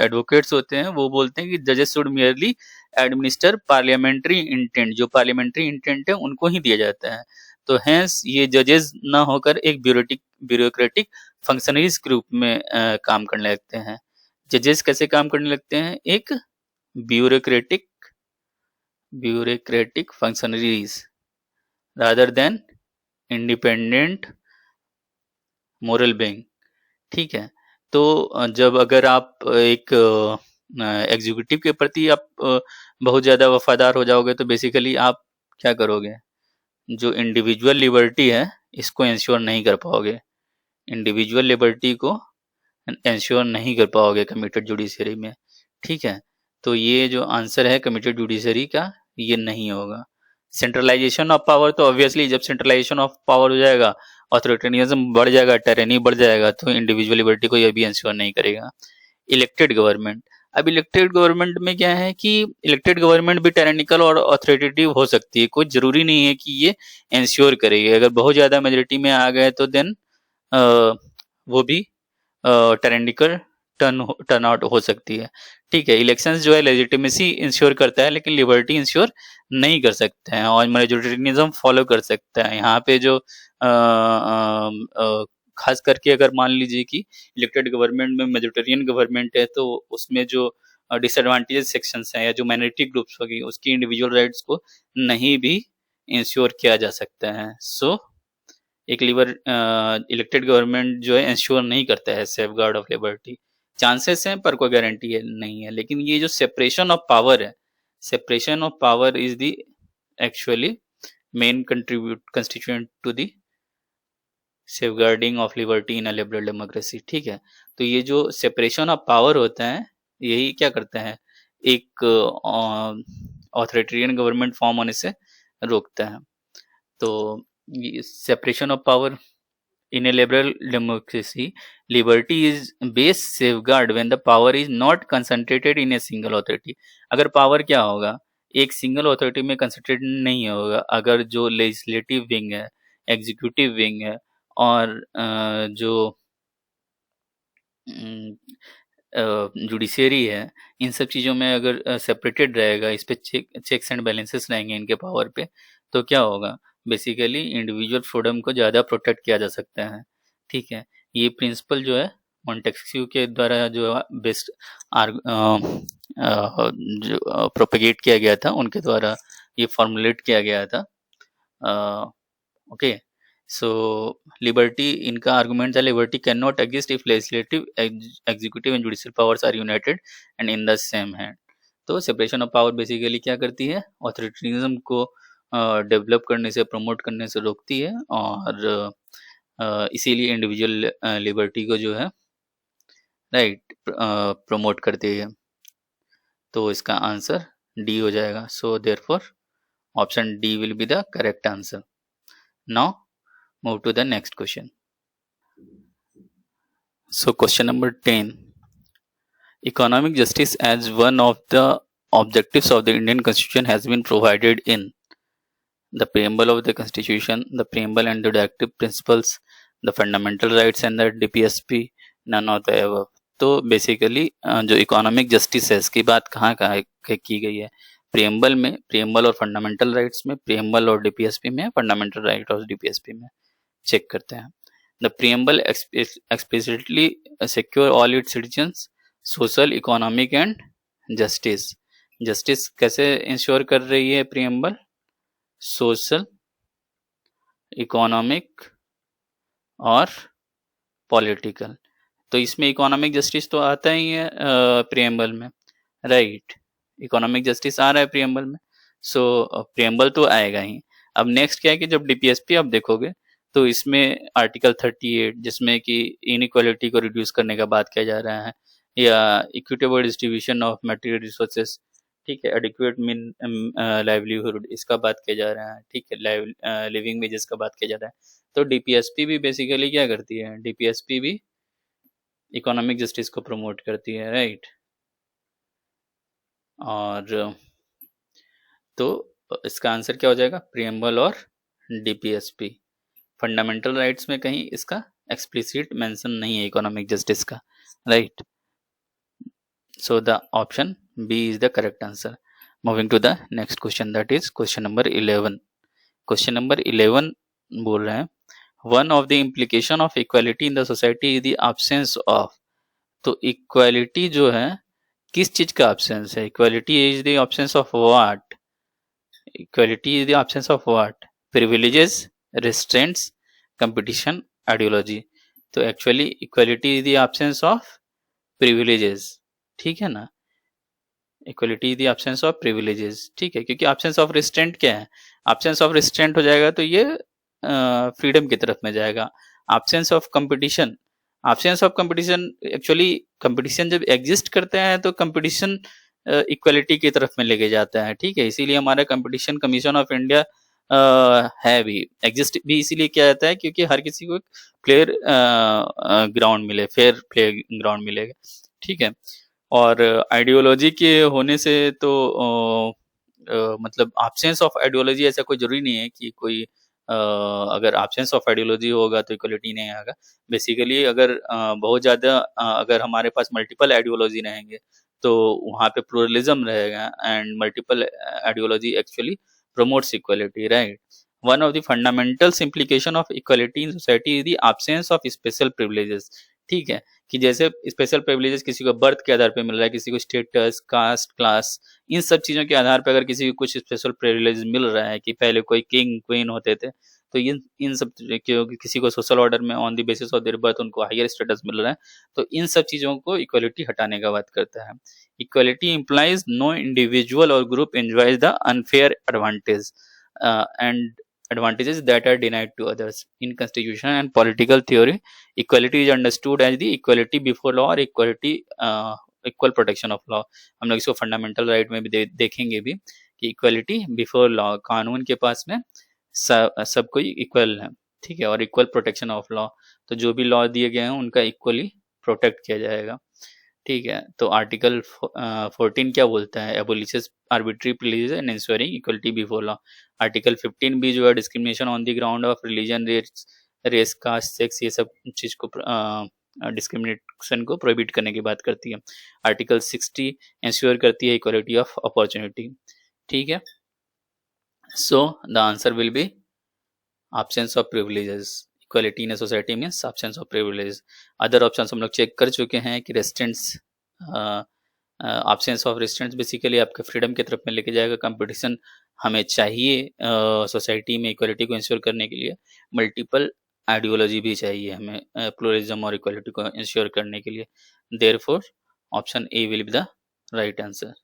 एडवोकेट्स होते हैं वो बोलते हैं कि जजेस should merely administer parliamentary intent, जो पार्लियामेंट्री इंटेंट है उनको ही दिया जाता है। तो हैंस ये जजेस ना होकर एक ब्यूरोक्रेटिक फंक्शनरीज के रूप में काम करने लगते हैं। जजेस कैसे काम करने लगते हैं? एक bureaucratic functionaries rather than independent moral being. ठीक है, तो जब अगर आप एक एग्जीक्यूटिव के प्रति आप बहुत ज़्यादा वफादार हो जाओगे तो बेसिकली आप क्या करोगे? जो इंडिविजुअल लिबर्टी है इसको इंश्योर नहीं कर पाओगे, इंडिविजुअल लिबर्टी को इंश्योर नहीं कर पाओगे कमिटेड जुडिशरी में। ठीक है, तो ये जो आंसर है कमिटेड जुडिशरी का, ये नहीं होगा। सेंट्रलाइजेशन ऑफ पावर, तो ऑब्वियसली जब सेंट्रलाइजेशन ऑफ पावर हो जाएगा, ऑथोरिटेरियनिज्म बढ़ जाएगा, टायरेनी बढ़ जाएगा, तो इंडिविजुअल लिबर्टी को ये भी इंश्योर नहीं करेगा। इलेक्टेड गवर्नमेंट, अब इलेक्टेड गवर्नमेंट में क्या है कि इलेक्टेड गवर्नमेंट भी टायरेनिकल और ऑथोरिटेटिव हो सकती है, कोई जरूरी नहीं है कि ये इंश्योर करेगी। अगर बहुत ज्यादा मेजोरिटी में आ गए तो देन वो भी टेरेंडिकल टर्न आउट हो सकती है। ठीक है, इलेक्शंस जो है लेजिटिमेसी इंश्योर करता है लेकिन लिबर्टी इंश्योर नहीं कर सकते हैं और मेजोरिटेरियनिज्म फॉलो कर सकता है। यहाँ पे जो खास करके अगर मान लीजिए कि इलेक्टेड गवर्नमेंट में मेजोरिटेरियन गवर्नमेंट है तो उसमें जो डिसएडवांटेज सेक्शंस हैं या जो माइनॉरिटी ग्रुप्स होगी उसकी इंडिविजुअल राइट्स को नहीं भी इंश्योर किया जा सकता है। सो एक इलेक्टेड गवर्नमेंट जो है इंश्योर नहीं करता है safeguard of liberty. Chances हैं पर कोई गारंटी नहीं है। लेकिन ये जो सेपरेशन ऑफ पावर है, separation of power is the actually main constituent to the safeguarding of liberty in a liberal democracy. ठीक है, तो ये जो सेपरेशन ऑफ पावर होता है यही क्या करता है, एक ऑथोरिटेरियन गवर्नमेंट फॉर्म होने से रोकता है। तो separation of power in a liberal democracy, liberty is base safeguard when the power is not concentrated in a single authority। अगर पावर क्या होगा, एक सिंगल अथॉरिटी में कंसंट्रेट नहीं होगा। अगर जो लेजिस्लेटिव विंग है, एग्जीक्यूटिव विंग है और जो जुडिशरी है, इन सब चीज़ों में अगर सेपरेटेड रहेगा, इस पे चेक्स एंड बैलेंसेस रहेंगे इनके पावर पे, तो क्या होगा, बेसिकली इंडिविजुअल फ्रीडम को ज़्यादा प्रोटेक्ट किया जा सकता है। ठीक है, ये प्रिंसिपल जो है मॉन्टेस्क्यू के द्वारा जो बेस्ट जो प्रोपेगेट किया गया था, उनके द्वारा ये फॉर्मुलेट किया गया था। ओके, सो लिबर्टी, इनका आर्गुमेंट था liberty can not exist if legislative, executive and judicial powers are united and in the same hand. तो सेपरेशन ऑफ पावर बेसिकली क्या करती है, ऑथोरिटेरिज्म को डेवलप करने से, प्रमोट करने से रोकती है और इसीलिए इंडिविजुअल लिबर्टी को जो है राइट प्रमोट करती है। तो इसका आंसर डी हो जाएगा। So therefore option D will be the correct answer. Now move to the next question. So question number 10, economic justice as one of the objectives of the Indian Constitution has been provided in the preamble of the Constitution, the preamble and the directive principles, the fundamental rights and the DPSP, none of the above। तो basically जो economic justice है इसकी बात कहाँ की गई है, preamble में, प्रियम्बल और फंडामेंटल राइट्स में, प्रियम्बल और डीपीएसपी में, फंडामेंटल राइट और डीपीएसपी में। चेक करते हैं। The preamble explicitly secure all it's citizens social, economic and justice. Justice कैसे इंश्योर कर रही है प्रियम्बल, सोशल, इकोनॉमिक और पॉलिटिकल। तो इसमें इकोनॉमिक जस्टिस तो आता ही है प्रियम्बल में, राइट, इकोनॉमिक जस्टिस आ रहा है प्रियम्बल में, सो प्रियम्बल तो आएगा ही। अब नेक्स्ट क्या है कि जब डीपीएसपी आप देखोगे तो इसमें आर्टिकल 38 जिसमें कि इनइक्वालिटी को रिड्यूस करने का बात किया जा रहा है, या equitable distribution of material resources, ठीक है, एडिक्वेट मीन लाइवलीहुड, इसका बात किया जा रहा है, ठीक है, लिविंग वेजेस का बात किया जा रहा है। तो डीपीएसपी भी बेसिकली क्या करती है, डीपीएसपी भी इकोनॉमिक जस्टिस को प्रमोट करती है, राइट। और तो इसका आंसर क्या हो जाएगा, प्रियम्बल और डीपीएसपी। फंडामेंटल राइट्स में कहीं इसका एक्सप्लिसिट मेंशन नहीं है इकोनॉमिक जस्टिस का, right. So the option B is the correct answer. Moving to the next question, that is question number 11। Question number 11 बोल रहे हैं, one of the implication of equality in the society is the absence of. तो equality जो है किस चीज का absence है, equality is the absence of what, equality is the absence of what, privileges, restraints, competition, ideology। तो actually equality is the absence of privileges, ठीक है ना, equality is the absence of privileges, ठीक है, क्योंकि एब्सेंस ऑफ रिस्ट्रेंट क्या है, absence of restraint हो जाएगा तो ये फ्रीडम की तरफ में जाएगा। Absence of competition, absence of competition, actually competition जब एग्जिस्ट करते हैं तो कंपटीशन इक्वालिटी की तरफ में लेके जाता है, ठीक है। इसीलिए हमारा कंपटीशन कमीशन ऑफ इंडिया है भी, एग्जिस्ट भी इसीलिए किया जाता है क्योंकि हर किसी को क्लियर ग्राउंड मिले, फेयर प्ले ग्राउंड मिलेगा, ठीक है। और आइडियोलॉजी के होने से तो मतलब एब्सेंस ऑफ आइडियोलॉजी ऐसा कोई जरूरी नहीं है कि कोई अगर absence ऑफ आइडियोलॉजी होगा तो इक्वलिटी नहीं आएगा। बेसिकली अगर बहुत ज़्यादा अगर हमारे पास मल्टीपल आइडियोलॉजी रहेंगे तो वहाँ पे प्लुरलिज्म रहेगा, and multiple ideology actually promotes equality, right? One of the fundamental implication of equality in society is the absence of special privileges. ठीक है, कि जैसे स्पेशल प्रिविलेजेस किसी को बर्थ के आधार पे मिल रहा है, किसी को स्टेटस, कास्ट, क्लास, इन सब चीजों के आधार पे अगर किसी को कुछ स्पेशल प्रिविलेज मिल रहा है, कि पहले कोई किंग क्वीन होते थे, तो इन इन सब क्योंकि किसी को सोशल ऑर्डर में on the basis of their birth उनको हायर स्टेटस मिल रहा है, तो इन सब चीजों को इक्वलिटी हटाने का बात करता है। Equality implies no individual or group enjoys the unfair advantage and advantages that are denied to others. In constitution and political theory, equality is understood as the equality before law or equality equal protection of law. हम लोग इसको fundamental right में भी देखेंगे भी कि equality before law, कानून के पास में सब कोई इक्वल है, ठीक है, और इक्वल प्रोटेक्शन ऑफ लॉ, तो जो भी लॉ दिए गए हैं उनका इक्वली प्रोटेक्ट किया जाएगा, ठीक है। तो आर्टिकल 14 क्या बोलता है? Abolishes arbitrary privileges and ensuring equality before law. Article 15 भी जो है discrimination on the ground of religion, race, caste, sex, ये सब चीज को डिस्क्रिमिनेशन को प्रोहिबिट करने की बात करती है। आर्टिकल 60 इंश्योर करती है इक्वलिटी ऑफ अपॉर्चुनिटी, ठीक है। सो the answer will be absence of privileges. Equality in society means absence of privileges. Other option हम लोग चेक कर चुके हैं कि रेस्ट्रेंट्स, absence of restraints बेसिकली आपके फ्रीडम की तरफ में लेके जाएगा। कंपटीशन हमें चाहिए सोसाइटी में इक्वलिटी को इंश्योर करने के लिए, मल्टीपल आइडियोलॉजी भी चाहिए हमें प्लुरलिज्म और इक्वलिटी को इंश्योर करने के लिए। Therefore option A will be the right answer.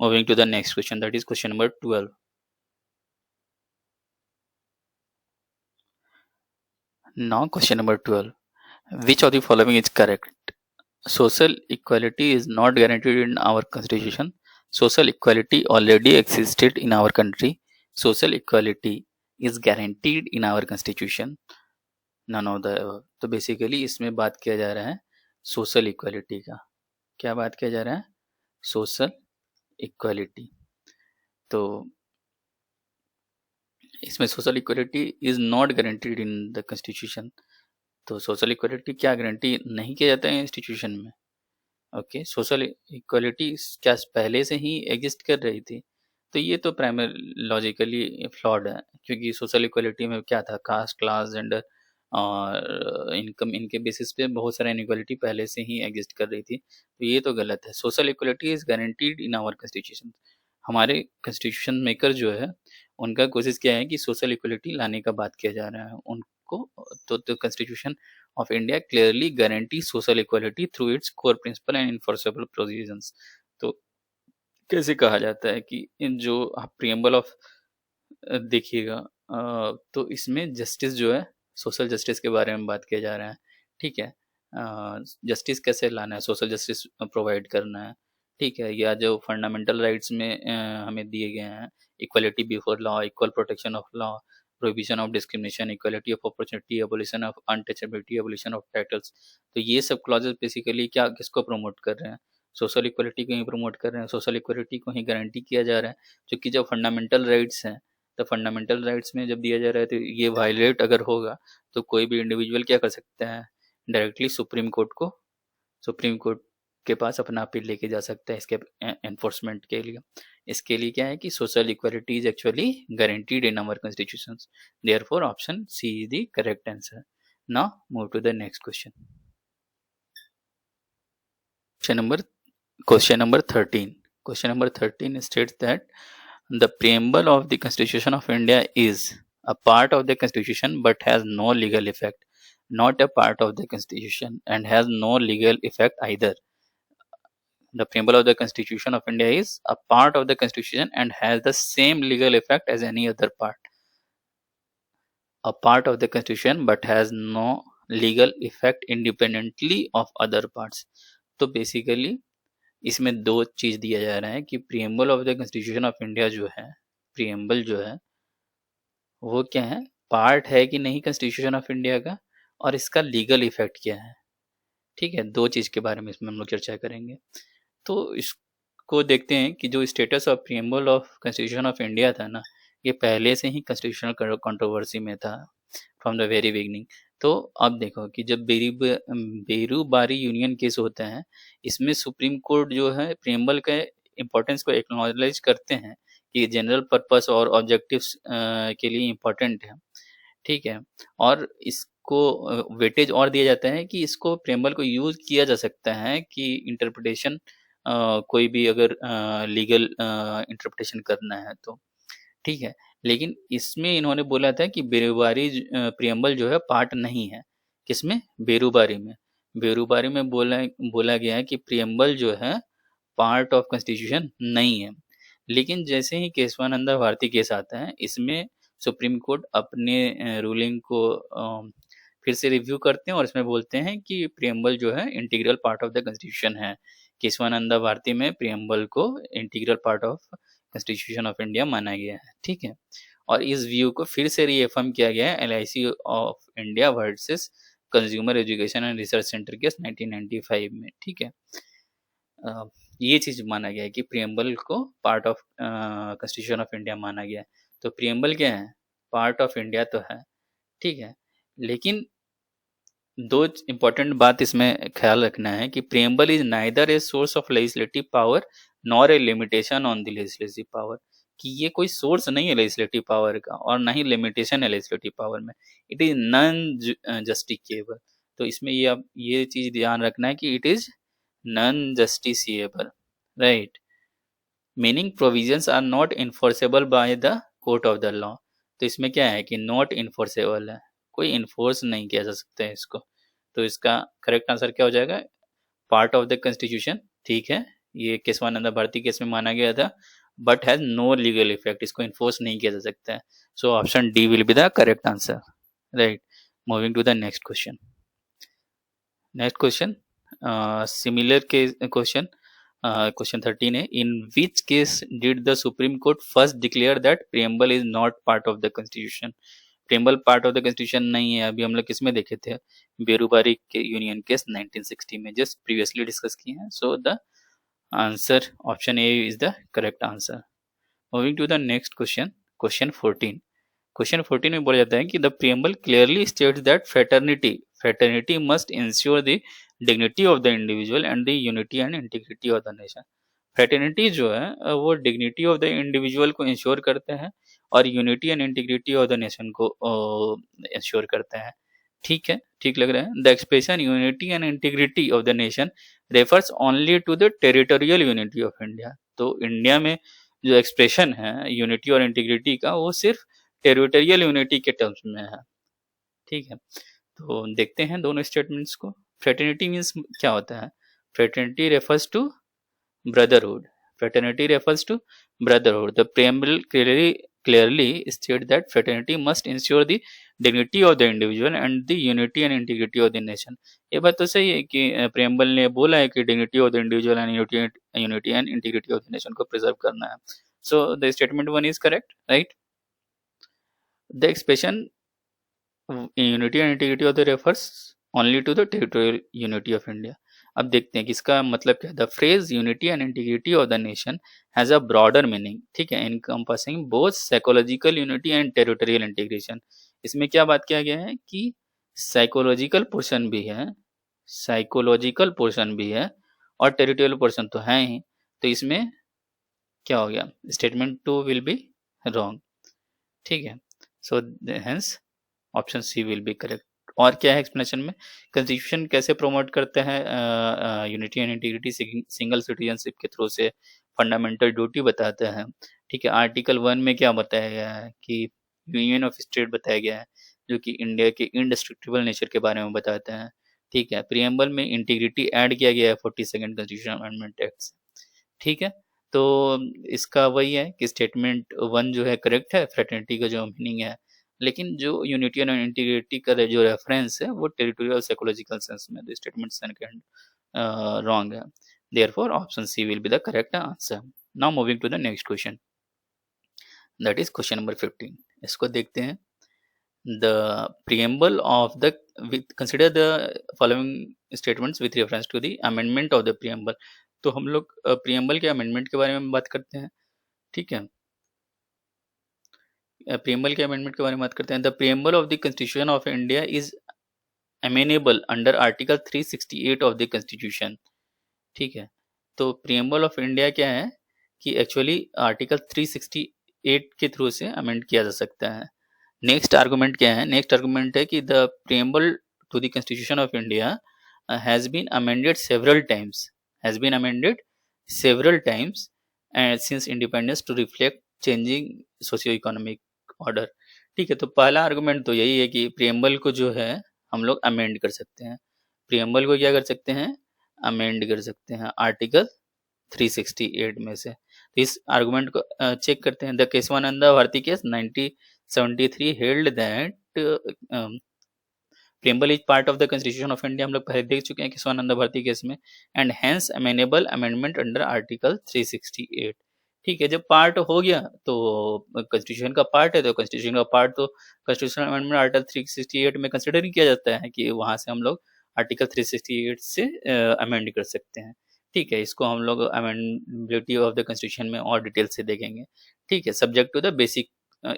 Moving to the next question, that is question number 12. Now question number 12. Which of the following is correct? Social equality is not guaranteed in our constitution. Social equality already existed in our country. Social equality is guaranteed in our constitution. None of the above. तो basically इसमें बात किया जा रहा है social equality का। क्या बात किया जा रहा है? Social equality. तो इसमें social equality is not guaranteed in the constitution. तो सोशल इक्वालिटी क्या गारंटी नहीं किया जाता है इंस्टीट्यूशन में? ओके, सोशल इक्वालिटी क्या पहले से ही एग्जिस्ट कर रही थी? तो ये तो प्राइमरी लॉजिकली फ्लॉड है, क्योंकि सोशल इक्वालिटी में क्या था? कास्ट, क्लास, जेंडर और इनकम, इनके बेसिस पे बहुत सारा इनइक्वालिटी पहले से ही एग्जिस्ट कर रही थी। तो ये तो गलत है। Social equality is guaranteed in our constitution. हमारे कॉन्स्टिट्यूशन मेकर जो है उनका कोशिश क्या है कि सोशल इक्वलिटी लाने का बात किया जा रहा है उनको। तो constitution of India clearly guarantee social equality through its core principle and enforceable provisions. तो कैसे कहा जाता है कि इन जो आप प्रीएम्बल ऑफ देखिएगा, तो इसमें जस्टिस जो है, सोशल जस्टिस के बारे में बात किया जा रहा है, ठीक है। जस्टिस कैसे लाना है? सोशल जस्टिस प्रोवाइड करना है, ठीक है। या जो फंडामेंटल राइट्स में हमें दिए गए हैं, equality before law, equal protection of law, prohibition of discrimination, equality of opportunity, abolition of untouchability, abolition of titles. तो ये सब क्लॉजेस बेसिकली क्या, किसको प्रमोट कर रहे हैं? सोशल इक्वलिटी को ही प्रमोट कर रहे हैं, सोशल इक्वलिटी को ही गारंटी किया जा रहा है। क्योंकि जब फंडामेंटल राइट्स हैं, तो फंडामेंटल राइट्स में जब दिया जा रहा है, तो ये वायलेट अगर होगा तो कोई भी इंडिविजुअल क्या कर सकता है? डायरेक्टली सुप्रीम कोर्ट के पास अपना अपील लेके जा सकता है इसके एनफोर्समेंट के लिए। इसके लिए क्या है कि social equality is actually guaranteed in our constitutions. Therefore option C is the correct answer. Now move to the next question. Question number 13. Question number 13 states that the preamble of the Constitution of India is a part of the Constitution but has no legal effect, not a part of the Constitution and has no legal effect either. The preamble of the Constitution of India is a part of the Constitution and has the same legal effect as any other part. A part of the Constitution but has no legal effect independently of other parts. तो basically इसमें दो चीज दिया जा रहा है कि preamble of the constitution of India जो है, प्रीएम्बल जो है वो क्या है, पार्ट है कि नहीं कॉन्स्टिट्यूशन ऑफ इंडिया का, और इसका लीगल इफेक्ट क्या है, ठीक है। दो चीज के बारे में इसमें हम लोग चर्चा करेंगे। तो इसको देखते हैं कि जो status of preamble of constitution of India था ना, ये पहले से ही कॉन्स्टिट्यूशनल कंट्रोवर्सी में था फ्रॉम द वेरी बिगनिंग। तो अब देखो कि जब बेरूबारी यूनियन केस होते हैं, इसमें सुप्रीम कोर्ट जो है प्रियम्बल के इम्पोर्टेंस को एक्नॉलेज करते हैं कि जनरल पर्पस और ऑब्जेक्टिव्स के लिए इम्पोर्टेंट है, ठीक है। और इसको वेटेज और दिया जाता है कि इसको प्रियम्बल को यूज किया जा सकता है कि इंटरप्रिटेशन कोई भी अगर लीगल इंटरप्रिटेशन करना है तो, ठीक है। लेकिन इसमें इन्होंने बोला था कि बेरूबारी प्रियम्बल जो है पार्ट नहीं है। किसमें? बेरूबारी में। बेरूबारी में बोला गया है कि प्रियम्बल जो है पार्ट ऑफ कॉन्स्टिट्यूशन नहीं है। लेकिन जैसे ही केशवानंदा भारती केस आता है, इसमें सुप्रीम कोर्ट अपने रूलिंग को फिर से रिव्यू करते हैं और इसमें बोलते हैं कि प्रियम्बल जो है integral part of the constitution है। केशवानंदा भारती में प्रियम्बल को integral part of constitution of India माना गया है, ठीक है। और इस व्यू को फिर से रीअफर्म किया गया है LIC of India versus consumer education and research centre case 1995 में, ठीक है। ये चीज माना गया है कि प्रियम्बल को part of constitution of India माना गया है। तो प्रियम्बल क्या है? पार्ट ऑफ इंडिया तो है, ठीक है। लेकिन दो इंपॉर्टेंट बात इसमें ख्याल रखना है कि preamble is neither a source of legislative power nor a limitation on the legislative power, कि ये कोई सोर्स नहीं है लेजिस्लेटिव पावर का और ना ही लिमिटेशन है लेजिस्लेटिव पावर में। It is non justiciable. तो इसमें ये चीज ध्यान रखना है कि it is non justiciable, right, meaning provisions are not enforceable by the court of the law. तो इसमें क्या है कि नॉट इन्फोर्सेबल है, कोई इन्फोर्स नहीं किया जा सकता है इसको। तो इसका करेक्ट आंसर क्या हो जाएगा? पार्ट ऑफ द कॉन्स्टिट्यूशन, ठीक है। ये केशवानंदा भारती केस में माना गया था, but has no legal effect, इसको इन्फोर्स नहीं किया जा सकता है। So option D will be the correct answer, right. Moving to the next question. Next question similar के क्वेश्चन, क्वेश्चन 13 है, in which case did the supreme court first declare that preamble is not part of the constitution? Preamble part of the constitution नहीं है, अभी हम लोग किसमें देखे थे? बेरूबारी के यूनियन केस 1960 में, जस्ट प्रीवियसली डिस्कस किए हैं। So the answer option A is the correct answer. Moving to the next question, question 14। Question 14 में बोला जाता है कि the preamble clearly states that fraternity must ensure the dignity of the individual and the unity and integrity of the nation. Fraternity जो है वो dignity of the individual को ensure करते हैं और unity and integrity of the nation को ensure करते हैं, ठीक है, ठीक लग रहा है। The expression unity and integrity of the nation refers only to the territorial unity of India. तो इंडिया में जो एक्सप्रेशन है यूनिटी और इंटीग्रिटी का, वो सिर्फ टेरिटोरियल यूनिटी के टर्म्स में है, ठीक है। तो देखते हैं दोनों स्टेटमेंट्स को। फ्रेटर्निटी मीन्स क्या होता है? Fraternity refers to brotherhood. Fraternity refers to brotherhood. The preamble clearly state that fraternity must ensure the dignity of the individual and the unity and integrity of the nation. ये बात तो सही है कि preamble ने बोला है कि dignity of the individual and unity and integrity of the nation को preserve करना है. So the statement 1 is correct, right? The expression unity and integrity of the refers only to the territorial unity of India. अब देखते हैं कि इसका मतलब क्या है। The phrase unity and integrity of the nation has a broader meaning, ठीक है, encompassing both psychological unity and territorial integration. इसमें क्या बात किया गया है कि साइकोलॉजिकल पोर्शन भी है, साइकोलॉजिकल पोर्शन भी है और टेरिटोरियल पोर्शन तो है ही। तो इसमें क्या हो गया? स्टेटमेंट 2 विल बी रॉन्ग, ठीक है। So hence option C will be correct. और क्या है एक्सप्लेनेशन में? कॉन्स्टिट्यूशन कैसे प्रमोट करते हैं unity and integrity? Single citizenship के थ्रू से फंडामेंटल ड्यूटी बताते हैं, ठीक है। आर्टिकल 1 में क्या बताया गया है कि यूनियन ऑफ स्टेट बताया गया है, जो कि इंडिया के इनडिस्ट्रक्टिबल नेचर के बारे में बताते हैं, ठीक है। प्रियम्बल में इंटीग्रिटी ऐड किया गया है 42nd कॉन्स्टिट्यूशन अमेंडमेंट एक्ट से, ठीक है। तो इसका वही है कि स्टेटमेंट 1 जो है करेक्ट है, फ्रेटर्निटी का जो मीनिंग है, लेकिन जो यूनिटी एंड इंटीग्रिटी का जो रेफरेंस है वो टेरिटोरियल साइकोलॉजिकल सेंस में, तो स्टेटमेंट सेकंड रॉन्ग है। Therefore option C will be the correct answer. Now moving to the next question, that is question number 15। इसको देखते हैं। The preamble of the consider the following statements with reference to the amendment of the preamble. तो हम लोग preamble के amendment के बारे में बात करते हैं, ठीक है। प्रियम्बल के अमेंडमेंट के बारे में बात करते हैं। The preamble of the constitution of India is अमेनेबल under article 368 of the constitution. ठीक है, तो प्रियम्बल ऑफ इंडिया क्या है कि एक्चुअली आर्टिकल 368 के थ्रू से अमेंड किया जा सकता है। नेक्स्ट आर्गुमेंट क्या है? नेक्स्ट आर्गुमेंट है कि the preamble to the constitution of India has been amended several times, has been amended several times since independence to reflect changing socio economic order. ठीक है, तो पहला आर्गुमेंट तो यही है कि प्रियम्बल को जो है हम लोग अमेंड कर सकते हैं। प्रियम्बल को क्या कर सकते हैं? अमेंड कर सकते हैं आर्टिकल 368 में से। तो इस आर्गुमेंट को चेक करते हैं। The Kesavananda Bharati case 1973 held that preamble is part of the constitution of India, हम लोग पहले देख चुके हैं केशवानंदा भारती केस में, and hence amenable amendment under article 368। ठीक है, जब पार्ट हो गया तो कॉन्स्टिट्यूशन का पार्ट है, तो कॉन्स्टिट्यूशन का पार्ट तो कॉन्स्टिट्यूशनल अमेंडमेंट आर्टिकल 368 में कंसिडर ही किया जाता है कि वहां से हम लोग आर्टिकल 368 से अमेंड कर सकते हैं। ठीक है, इसको हम लोग अमेंडेबिलिटी ऑफ द कॉन्स्टिट्यूशन में और डिटेल से देखेंगे। ठीक है, subject to the basic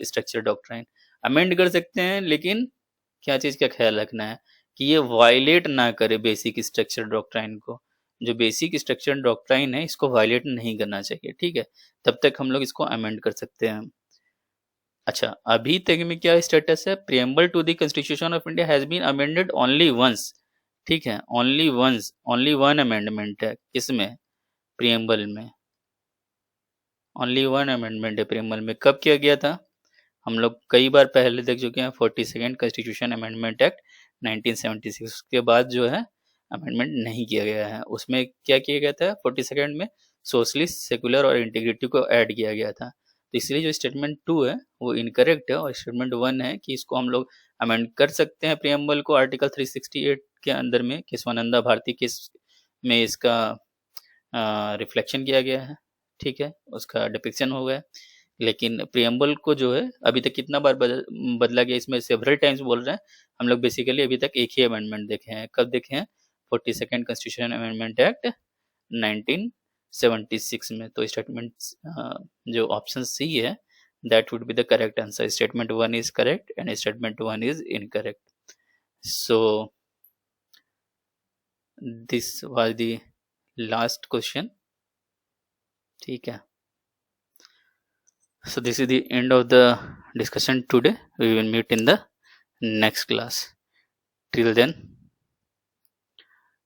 structure doctrine amend कर सकते हैं, लेकिन क्या चीज का ख्याल रखना है कि ये वायलेट ना करे बेसिक स्ट्रक्चर डॉक्ट्राइन को। जो बेसिक स्ट्रक्चर डॉक्ट्राइन है इसको वायलेट नहीं करना चाहिए। ठीक है, तब तक हम लोग इसको अमेंड कर सकते हैं। अच्छा, अभी तक में क्या स्टेटस है? Preamble to the constitution of India has been amended only once. ठीक है, only once, only one amendment है। किसमें? प्रियम्बल में ओनली वन अमेंडमेंट है। प्रियम्बल में कब किया गया था? हम लोग कई बार पहले देख चुके हैं, 42nd कॉन्स्टिट्यूशन अमेंडमेंट एक्ट 1976 के बाद जो है अमेंडमेंट नहीं किया गया है। उसमें क्या किया गया था? 42nd में सोशलिस्ट, सेकुलर और इंटीग्रिटी को ऐड किया गया था। तो इसलिए जो स्टेटमेंट 2 है वो इनकरेक्ट है, और स्टेटमेंट 1 है कि इसको हम लोग अमेंड कर सकते हैं प्रियम्बल को आर्टिकल 368 के अंदर में। केशवानंदा भारती केस में इसका रिफ्लेक्शन किया गया है। ठीक है, उसका डिपिक्शन हो गया। लेकिन प्रियम्बल को जो है अभी तक कितना बार बदला गया, इसमें सेवरल टाइम्स बोल रहे हैं हम लोग। बेसिकली अभी तक एक ही अमेंडमेंट देखे हैं। कब देखे हैं? 42nd कॉन्स्टिट्यूशन अमेंडमेंट एक्ट 1976 में। तो स्टेटमेंट जो ऑप्शन सी है that would be the correct answer. Statement 1 is correct and statement 1 is incorrect. So this was the last question. ठीक है, so this is the end of the discussion today. We will meet in the next class. Till then,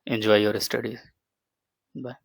enjoy your studies. Bye.